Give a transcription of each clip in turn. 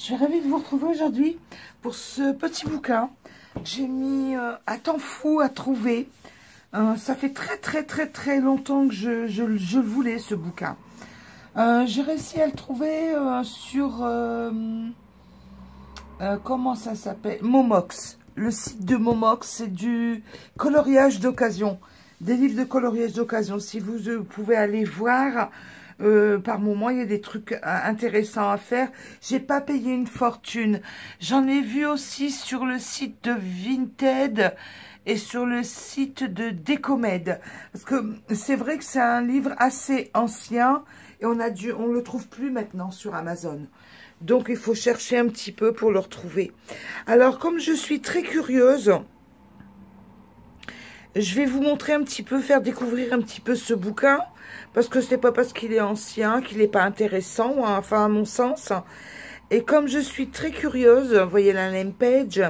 Je suis ravie de vous retrouver aujourd'hui pour ce petit bouquin. J'ai mis un temps fou à trouver. Ça fait très longtemps que je le voulais, ce bouquin. J'ai réussi à le trouver sur... comment ça s'appelle? Momox. Le site de Momox, c'est du coloriage d'occasion. Des livres de coloriage d'occasion. Si vous pouvez aller voir... par moment, il y a des trucs intéressants à faire. J'ai pas payé une fortune. J'en ai vu aussi sur le site de Vinted et sur le site de Décomed. Parce que c'est vrai que c'est un livre assez ancien et on le trouve plus maintenant sur Amazon. Donc il faut chercher un petit peu pour le retrouver. Alors comme je suis très curieuse, je vais vous montrer un petit peu, faire découvrir un petit peu ce bouquin. Parce que c'est pas parce qu'il est ancien qu'il n'est pas intéressant, enfin à mon sens. Et comme je suis très curieuse, vous voyez la name page,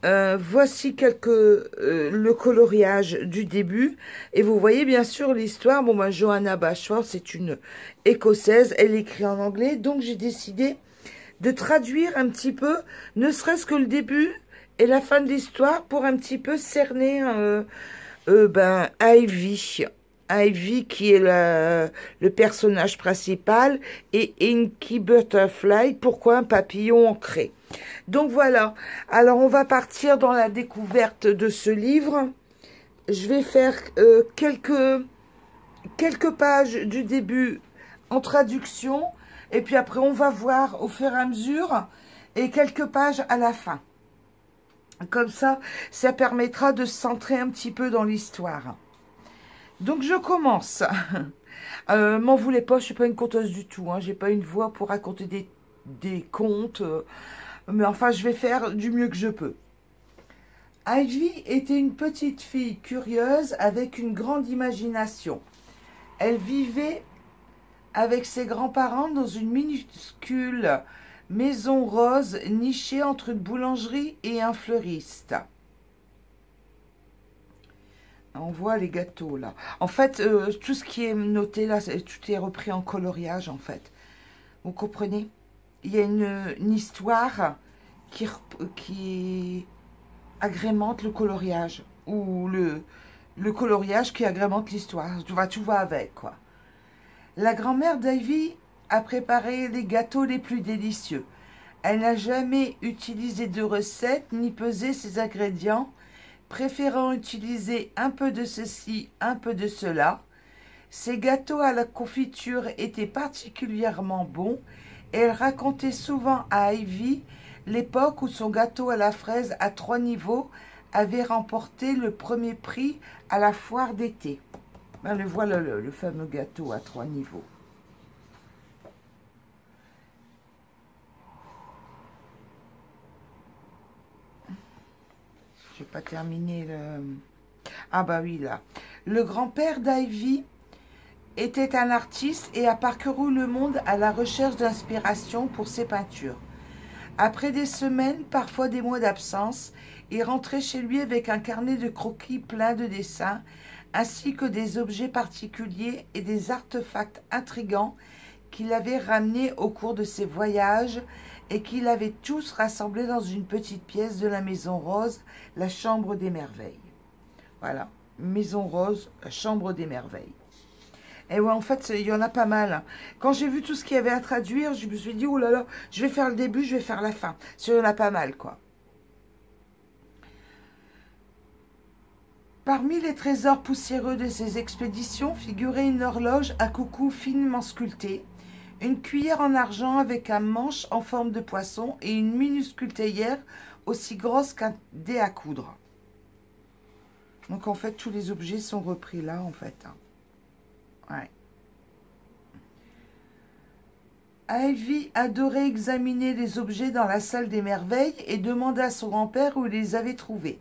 voici le coloriage du début. Et vous voyez bien sûr l'histoire. Bon, moi, Johanna Bashford, c'est une Écossaise, elle écrit en anglais. Donc j'ai décidé de traduire un petit peu, ne serait-ce que le début et la fin de l'histoire, pour un petit peu cerner Ivy. Ivy qui est le personnage principal et Inky Butterfly, pourquoi un papillon ancré. Donc voilà, alors on va partir dans la découverte de ce livre. Je vais faire quelques pages du début en traduction et puis après on va voir au fur et à mesure et quelques pages à la fin. Comme ça, ça permettra de se centrer un petit peu dans l'histoire. Donc je commence. M'en voulez pas, je suis pas une conteuse du tout. J'ai pas une voix pour raconter des contes. Mais enfin, je vais faire du mieux que je peux. Ivy était une petite fille curieuse avec une grande imagination. Elle vivait avec ses grands-parents dans une minuscule maison rose nichée entre une boulangerie et un fleuriste. On voit les gâteaux là. En fait, tout ce qui est noté là, tout est repris en coloriage en fait. Vous comprenez? Il y a une histoire qui agrémente le coloriage. Ou le coloriage qui agrémente l'histoire. Tout va avec quoi. La grand-mère d'Ivy a préparé les gâteaux les plus délicieux. Elle n'a jamais utilisé de recette ni pesé ses ingrédients, préférant utiliser un peu de ceci, un peu de cela. Ces gâteaux à la confiture étaient particulièrement bons et elle racontait souvent à Ivy l'époque où son gâteau à la fraise à 3 niveaux avait remporté le premier prix à la foire d'été. Ben, voilà le fameux gâteau à 3 niveaux. Je n'ai pas terminé le... Ah bah oui, là. Le grand-père d'Ivy était un artiste et a parcouru le monde à la recherche d'inspiration pour ses peintures. Après des semaines, parfois des mois d'absence, il rentrait chez lui avec un carnet de croquis plein de dessins, ainsi que des objets particuliers et des artefacts intrigants qu'il avait ramenés au cours de ses voyages et qu'il avait tous rassemblés dans une petite pièce de la Maison Rose, la Chambre des Merveilles. Voilà, Maison Rose, la Chambre des Merveilles. Et ouais, en fait, il y en a pas mal. Quand j'ai vu tout ce qu'il y avait à traduire, je me suis dit, oh là là, je vais faire le début, je vais faire la fin. Parce qu'il y en a pas mal, quoi. Parmi les trésors poussiéreux de ces expéditions figurait une horloge à coucou finement sculptée, une cuillère en argent avec un manche en forme de poisson et une minuscule théière aussi grosse qu'un dé à coudre. Donc en fait, tous les objets sont repris là, en fait. Ouais. Ivy adorait examiner les objets dans la salle des merveilles et demanda à son grand-père où il les avait trouvés.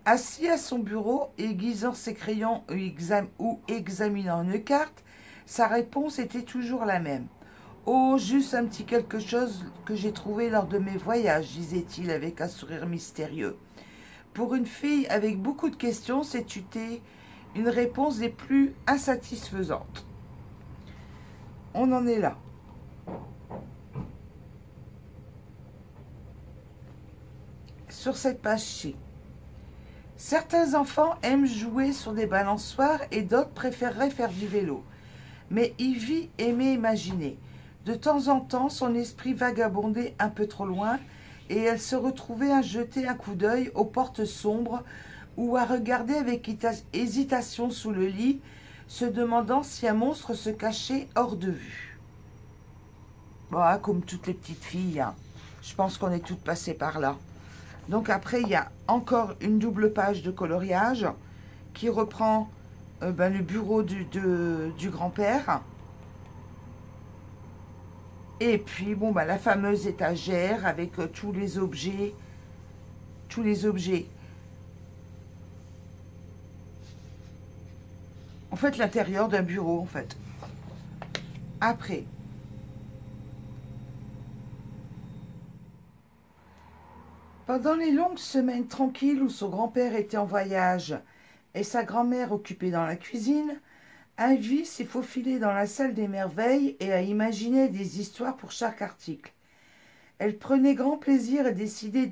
Assis à son bureau, aiguisant ses crayons ou examinant une carte, sa réponse était toujours la même. « Oh, juste un petit quelque chose que j'ai trouvé lors de mes voyages, disait-il avec un sourire mystérieux. Pour une fille avec beaucoup de questions, c'était une réponse des plus insatisfaisantes. On en est là. sur cette page-ci. Certains enfants aiment jouer sur des balançoires et d'autres préféreraient faire du vélo. Mais Ivy aimait imaginer. De temps en temps, son esprit vagabondait un peu trop loin et elle se retrouvait à jeter un coup d'œil aux portes sombres ou à regarder avec hésitation sous le lit, se demandant si un monstre se cachait hors de vue. Bon, comme toutes les petites filles, hein. Je pense qu'on est toutes passées par là. Donc après, il y a encore une double page de coloriage qui reprend le bureau du grand-père. Et puis, bon, la fameuse étagère avec tous les objets. En fait, l'intérieur d'un bureau, en fait. Après. Pendant les longues semaines tranquilles où son grand-père était en voyage et sa grand-mère occupée dans la cuisine, Ivy s'est faufilée dans la salle des merveilles et a imaginé des histoires pour chaque article. Elle prenait grand plaisir à décider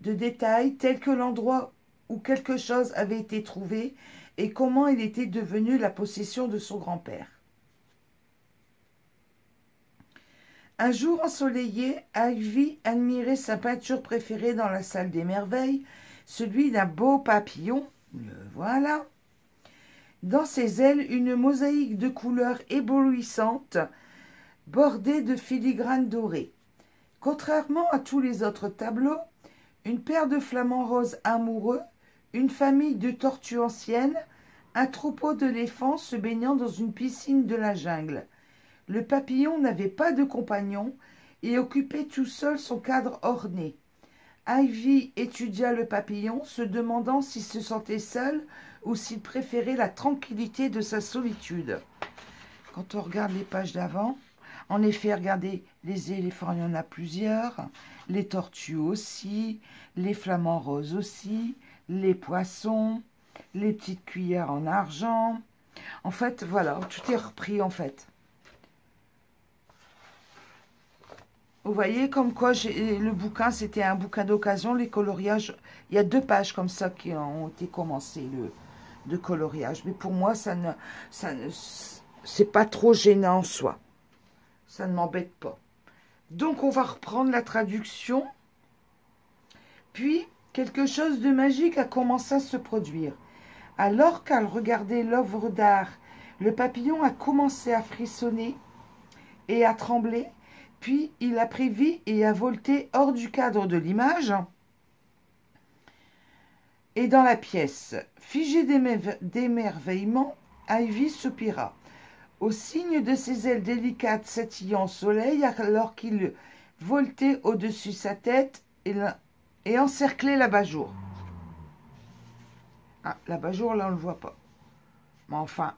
de détails tels que l'endroit où quelque chose avait été trouvé et comment il était devenu la possession de son grand-père. Un jour ensoleillé, Ivy admirait sa peinture préférée dans la salle des merveilles, celui d'un beau papillon. Le voilà. Dans ses ailes, une mosaïque de couleurs éblouissantes, bordée de filigranes dorés. Contrairement à tous les autres tableaux, une paire de flamants roses amoureux, une famille de tortues anciennes, un troupeau d'éléphants se baignant dans une piscine de la jungle. Le papillon n'avait pas de compagnon et occupait tout seul son cadre orné. Ivy étudia le papillon, se demandant s'il se sentait seul ou s'il préférait la tranquillité de sa solitude. Quand on regarde les pages d'avant, en effet, regardez, les éléphants, il y en a plusieurs, les tortues aussi, les flamants roses aussi, les poissons, les petites cuillères en argent. En fait, voilà, tout est repris en fait. Vous voyez comme quoi le bouquin, c'était un bouquin d'occasion, les coloriages. Il y a 2 pages comme ça qui ont été commencées de coloriage. Mais pour moi, c'est pas trop gênant en soi. Ça ne m'embête pas. Donc, on va reprendre la traduction. Puis, quelque chose de magique a commencé à se produire. Alors qu'elle regardait l'œuvre d'art, le papillon a commencé à frissonner et à trembler. Puis, il a pris vie et a volté hors du cadre de l'image et dans la pièce. Figé d'émerveillement, Ivy soupira. Au signe de ses ailes délicates scintillant au soleil, alors qu'il voltait au-dessus sa tête et encerclait l'abat-jour. Ah, l'abat-jour, là, on ne le voit pas. Mais enfin...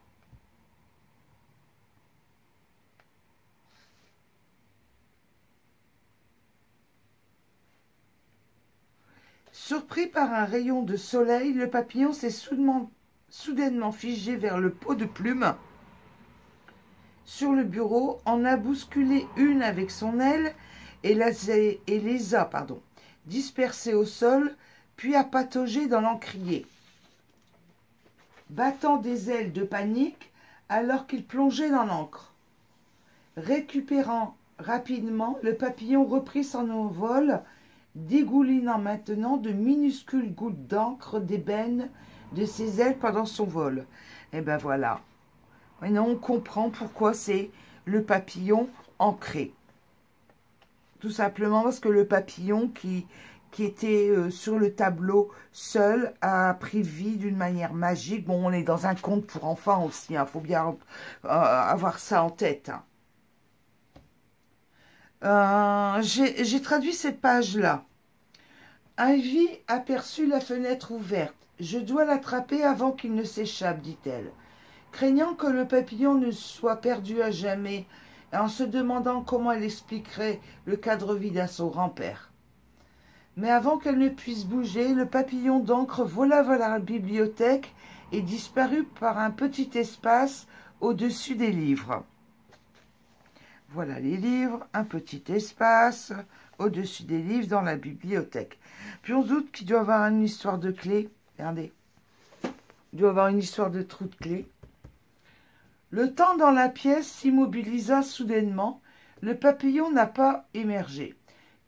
Surpris par un rayon de soleil, le papillon s'est soudainement figé vers le pot de plumes sur le bureau, en a bousculé une avec son aile et les a dispersées au sol, puis a pataugé dans l'encrier, battant des ailes de panique alors qu'il plongeait dans l'encre. Récupérant rapidement, le papillon reprit son envol, dégoulinant maintenant de minuscules gouttes d'encre d'ébène de ses ailes pendant son vol. Et ben voilà. Maintenant, on comprend pourquoi c'est le papillon ancré. Tout simplement parce que le papillon qui était sur le tableau seul a pris vie d'une manière magique. Bon, on est dans un conte pour enfants aussi, hein, faut bien avoir ça en tête. J'ai traduit cette page-là. Ivy aperçut la fenêtre ouverte. « Je dois l'attraper avant qu'il ne s'échappe, dit-elle, craignant que le papillon ne soit perdu à jamais, et en se demandant comment elle expliquerait le cadre vide à son grand-père. Mais avant qu'elle ne puisse bouger, le papillon d'encre vola vers la bibliothèque et disparut par un petit espace au-dessus des livres. Voilà les livres, un petit espace au-dessus des livres dans la bibliothèque. Puis on se doute qu'il doit y avoir une histoire de clé. Regardez. Il doit y avoir une histoire de trou de clé. Le temps dans la pièce s'immobilisa soudainement. Le papillon n'a pas émergé.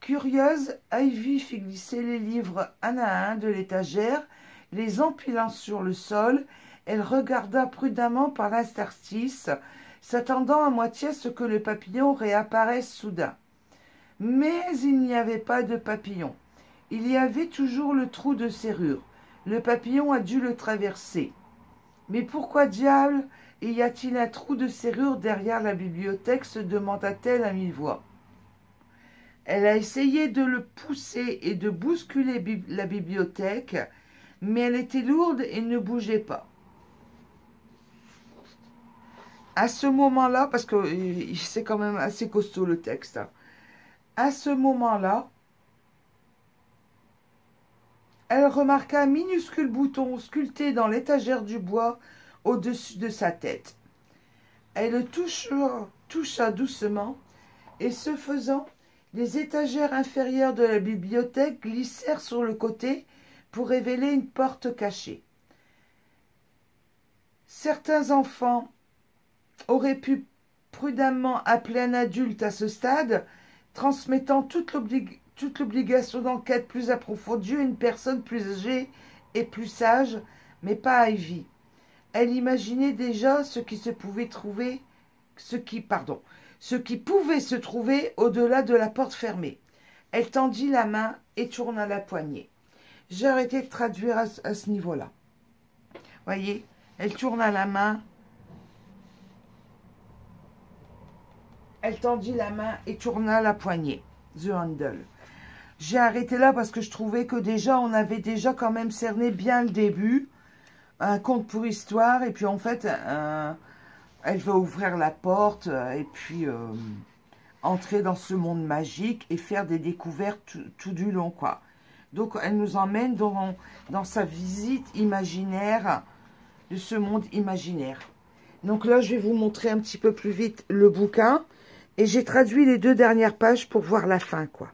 Curieuse, Ivy fit glisser les livres un à un de l'étagère, les empilant sur le sol. Elle regarda prudemment par l'interstice, s'attendant à moitié à ce que le papillon réapparaisse soudain. Mais il n'y avait pas de papillon. Il y avait toujours le trou de serrure. Le papillon a dû le traverser. Mais pourquoi diable y a-t-il un trou de serrure derrière la bibliothèque se demanda-t-elle à mi-voix. Elle a essayé de le pousser et de bousculer la bibliothèque, mais elle était lourde et ne bougeait pas. À ce moment-là, parce que c'est quand même assez costaud le texte, hein. À ce moment-là, elle remarqua un minuscule bouton sculpté dans l'étagère du bois au-dessus de sa tête. Elle le toucha doucement, et ce faisant, les étagères inférieures de la bibliothèque glissèrent sur le côté pour révéler une porte cachée. Certains enfants auraient pu prudemment appeler un adulte à ce stade, transmettant toute l'obligation d'enquête plus approfondie à une personne plus âgée et plus sage, mais pas Ivy. Elle imaginait déjà ce qui pouvait se trouver au-delà de la porte fermée. Elle tendit la main et tourna la poignée. J'ai arrêté de traduire à ce niveau-là. Voyez, elle tourna la main. Elle tendit la main et tourna la poignée. The handle. J'ai arrêté là parce que je trouvais que déjà, on avait déjà quand même cerné bien le début. Un conte pour histoire. Et puis en fait, elle va ouvrir la porte et puis entrer dans ce monde magique et faire des découvertes tout du long, quoi. Donc, elle nous emmène dans sa visite imaginaire de ce monde imaginaire. Donc là, je vais vous montrer un petit peu plus vite le bouquin. Et j'ai traduit les 2 dernières pages pour voir la fin, quoi.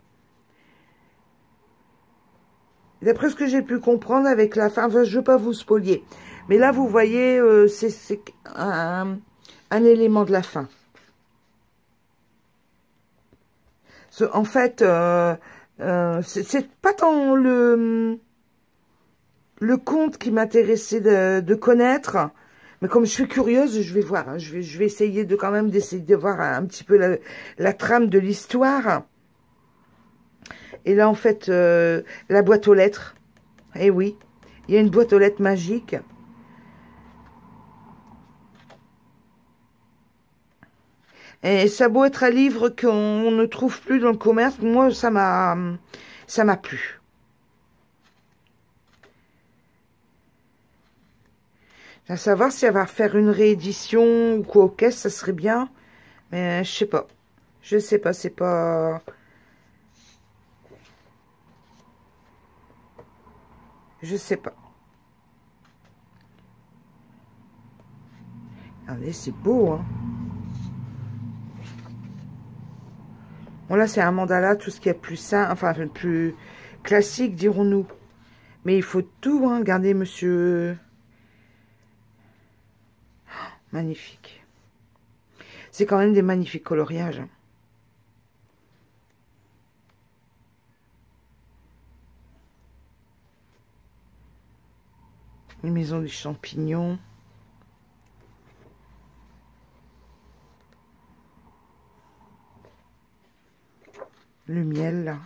D'après ce que j'ai pu comprendre avec la fin, enfin, je ne veux pas vous spolier. Mais là, vous voyez, c'est un élément de la fin. En fait, c'est pas tant le conte qui m'intéressait de connaître, mais comme je suis curieuse, je vais voir. Hein, je vais essayer d'essayer de voir un petit peu la trame de l'histoire. Et là, en fait, la boîte aux lettres. Eh oui, il y a une boîte aux lettres magique. Et ça a beau être un livre qu'on ne trouve plus dans le commerce, moi, ça m'a plu. À savoir si elle va faire une réédition ou quoi, ok, ça serait bien. Mais je sais pas. Je sais pas, c'est pas... Je sais pas. Regardez, c'est beau, hein. Bon, là, c'est un mandala, tout ce qui est plus simple, enfin, plus classique, dirons-nous. Mais il faut tout, hein. Regardez, monsieur. Oh, magnifique. C'est quand même des magnifiques coloriages. Une maison des champignons. Le miel, là.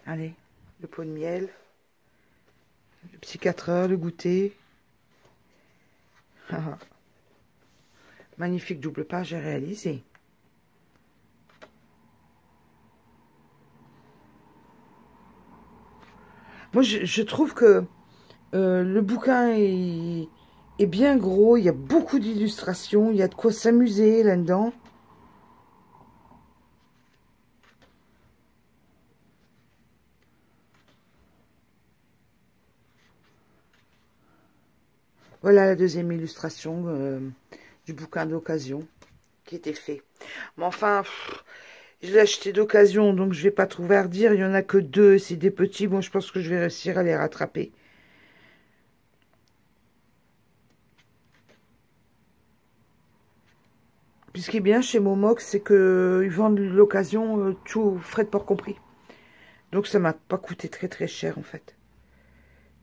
Allez, le pot de miel. Le petit 4 heures, le goûter. Magnifique double page à réaliser. Moi, je trouve que le bouquin est bien gros. Il y a beaucoup d'illustrations. Il y a de quoi s'amuser là-dedans. Voilà la deuxième illustration du bouquin d'occasion qui était fait. Mais enfin, je l'ai acheté d'occasion, donc je vais pas trouver à redire. Il y en a que 2, c'est des petits. Bon, je pense que je vais réussir à les rattraper. Puis ce qui est bien chez Momox, c'est qu'ils vendent l'occasion, tout, frais de port compris. Donc ça m'a pas coûté très très cher en fait.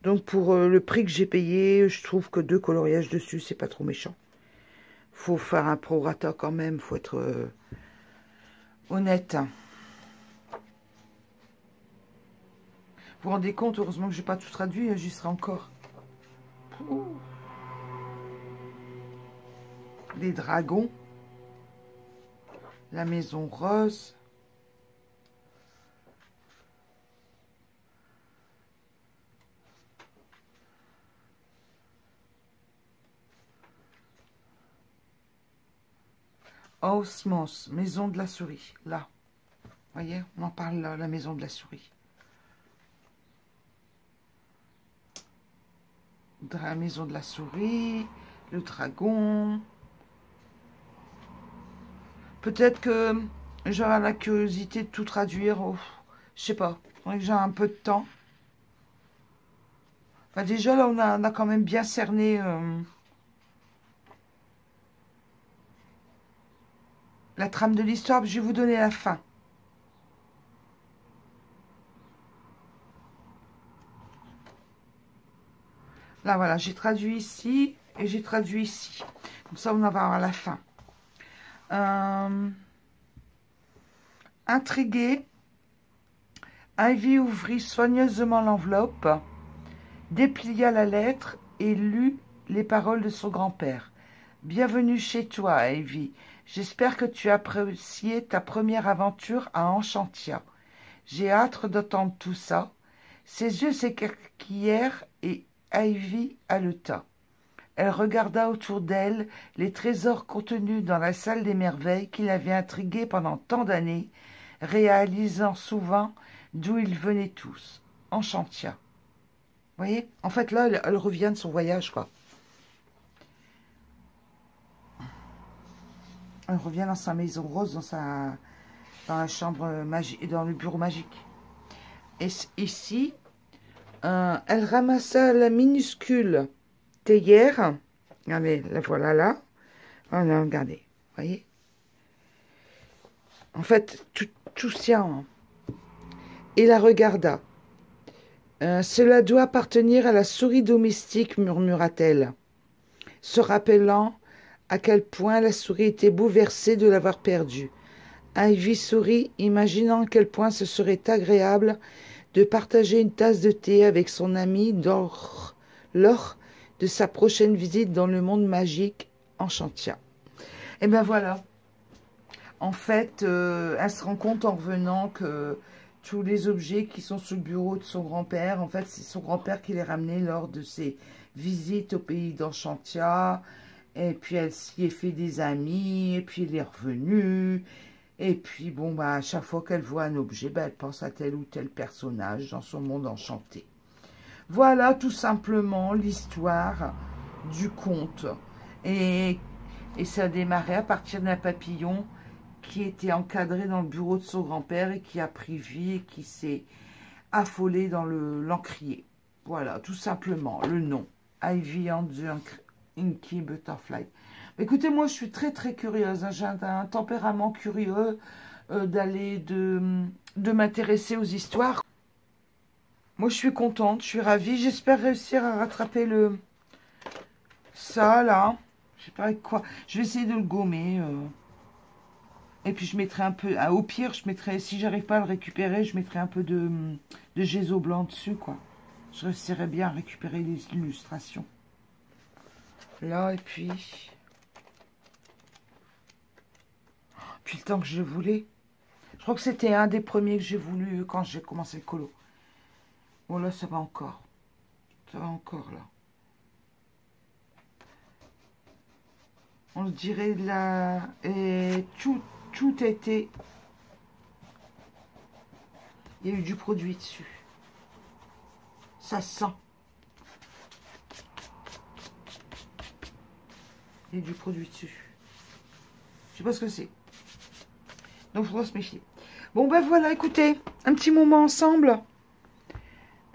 Donc pour le prix que j'ai payé, je trouve que 2 coloriages dessus, c'est pas trop méchant. Faut faire un prorata quand même, faut être honnête. Vous vous rendez compte, heureusement que j'ai pas tout traduit, j'y serai encore. Ouh. Les dragons. La maison rose. Osmos, maison de la souris. Là. Vous voyez, on en parle là, la maison de la souris. La maison de la souris. Le dragon. Peut-être que j'aurai la curiosité de tout traduire. Oh, je sais pas. Faudrait que j'ai un peu de temps. Enfin, déjà, là, on a quand même bien cerné la trame de l'histoire. Je vais vous donner la fin. Là, voilà, j'ai traduit ici et j'ai traduit ici. Comme ça, on va avoir la fin. Intrigué, Ivy ouvrit soigneusement l'enveloppe, déplia la lettre et lut les paroles de son grand-père. « Bienvenue chez toi, Ivy. J'espère que tu as apprécié ta première aventure à Enchantia. J'ai hâte d'entendre tout ça. » Ses yeux s'écarquillèrent et Ivy haleta. Elle regarda autour d'elle les trésors contenus dans la salle des merveilles qui l'avaient intriguée pendant tant d'années, réalisant souvent d'où ils venaient tous. Enchantia. Vous voyez? En fait, là, elle revient de son voyage, quoi. Elle revient dans sa maison rose, dans la chambre magique, dans le bureau magique. Et ici, elle ramassa la minuscule théière. Regardez, la voilà là. Voilà, regardez. Vous voyez? En fait, tout tient. Hein. Et la regarda. Cela doit appartenir à la souris domestique, murmura-t-elle, se rappelant à quel point la souris était bouleversée de l'avoir perdue. Ivy sourit, imaginant à quel point ce serait agréable de partager une tasse de thé avec son amie lors de sa prochaine visite dans le monde magique Enchantia. Et ben voilà. En fait, elle se rend compte en revenant que tous les objets qui sont sur le bureau de son grand-père, en fait, c'est son grand-père qui les ramenait lors de ses visites au pays d'Enchantia. Et puis, elle s'y est fait des amis, et puis elle est revenue. Et puis, bon, bah, à chaque fois qu'elle voit un objet, bah, elle pense à tel ou tel personnage dans son monde enchanté. Voilà tout simplement l'histoire du conte. Et ça a démarré à partir d'un papillon qui était encadré dans le bureau de son grand-père et qui a pris vie et qui s'est affolé dans l'encrier. Voilà, tout simplement, le nom. Ivy and the Inky Butterfly. Écoutez, moi, je suis très, très curieuse. Hein. J'ai un tempérament curieux de m'intéresser aux histoires. Moi, je suis contente, je suis ravie. J'espère réussir à rattraper ça, là. Je sais pas avec quoi. Je vais essayer de le gommer. Et puis, je mettrai un peu... au pire, je mettrai... Si j'arrive pas à le récupérer, je mettrai un peu de gesso blanc dessus, quoi. Je réussirai bien à récupérer les illustrations. Là, et puis... Puis le temps que je voulais. Je crois que c'était un des premiers que j'ai voulu quand j'ai commencé le colo. Bon, là, ça va encore. Ça va encore, là. On dirait là... Et tout a été... Il y a eu du produit dessus. Ça sent. Il y a du produit dessus. Je sais pas ce que c'est. Donc, il faudra se méfier. Bon, ben voilà, écoutez, un petit moment ensemble.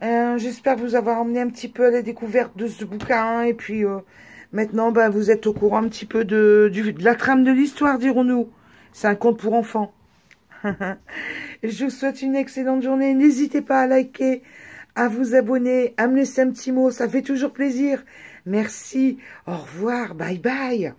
J'espère vous avoir emmené un petit peu à la découverte de ce bouquin. Et puis, maintenant, ben, vous êtes au courant un petit peu de la trame de l'histoire, dirons-nous. C'est un conte pour enfants. Je vous souhaite une excellente journée. N'hésitez pas à liker, à vous abonner, à me laisser un petit mot. Ça fait toujours plaisir. Merci. Au revoir. Bye bye.